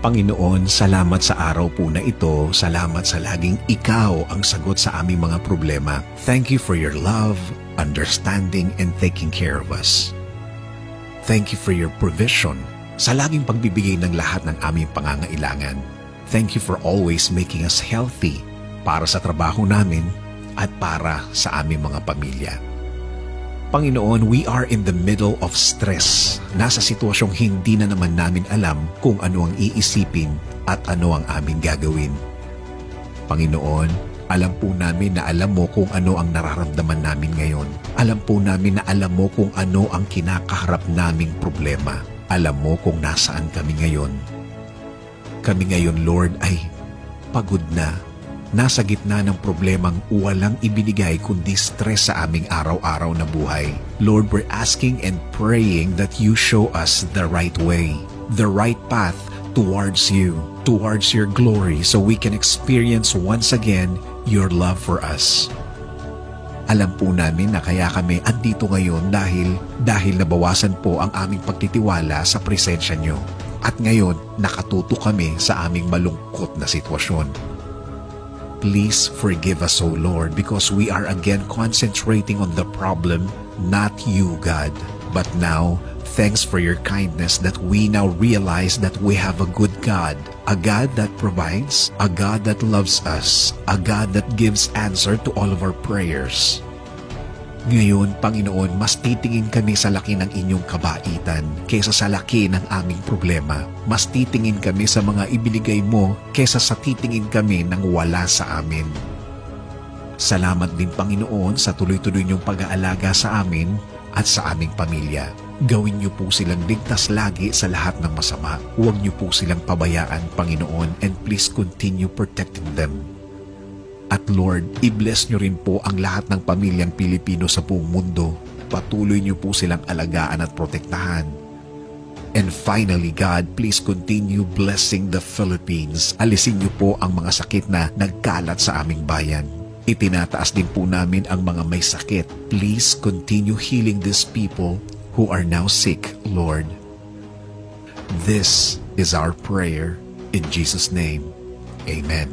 Panginoon, salamat sa araw po na ito. Salamat sa laging ikaw ang sagot sa aming mga problema. Thank you for your love, understanding, and taking care of us. Thank you for your provision sa laging pagbibigay ng lahat ng aming pangangailangan. Thank you for always making us healthy para sa trabaho namin at para sa aming mga pamilya. Panginoon, we are in the middle of stress. Nasa sitwasyong hindi na naman namin alam kung ano ang iisipin at ano ang aming gagawin. Panginoon, alam po namin na alam mo kung ano ang nararamdaman namin ngayon. Alam po namin na alam mo kung ano ang kinakaharap naming problema. Alam mo kung nasaan kami ngayon. Kami ngayon, Lord, ay pagod na. Nasa gitna ng problemang walang ibinigay kundi stress sa aming araw-araw na buhay. Lord, we're asking and praying that you show us the right way, the right path towards you, towards your glory, so we can experience once again your love for us. Alam po namin na kaya kami andito ngayon dahil nabawasan po ang aming pagtitiwala sa presensya niyo. At ngayon, nakatuto kami sa aming malungkot na sitwasyon. Please forgive us, O Lord, because we are again concentrating on the problem, not you, God. But now, thanks for your kindness that we now realize that we have a good God, a God that provides, a God that loves us, a God that gives answer to all of our prayers. Ngayon, Panginoon, mas titingin kami sa laki ng inyong kabaitan kaysa sa laki ng aming problema. Mas titingin kami sa mga ibinigay mo kaysa sa titingin kami ng wala sa amin. Salamat din, Panginoon, sa tuloy-tuloy niyong pag-aalaga sa amin at sa aming pamilya. Gawin niyo po silang ligtas lagi sa lahat ng masama. Huwag niyo po silang pabayaan, Panginoon, and please continue protecting them. At Lord, i-bless niyo rin po ang lahat ng pamilyang Pilipino sa buong mundo. Patuloy niyo po silang alagaan at protektahan. And finally, God, please continue blessing the Philippines. Alisin niyo po ang mga sakit na nagkalat sa aming bayan. Itinataas din po namin ang mga may sakit. Please continue healing these people who are now sick, Lord. This is our prayer in Jesus' name. Amen.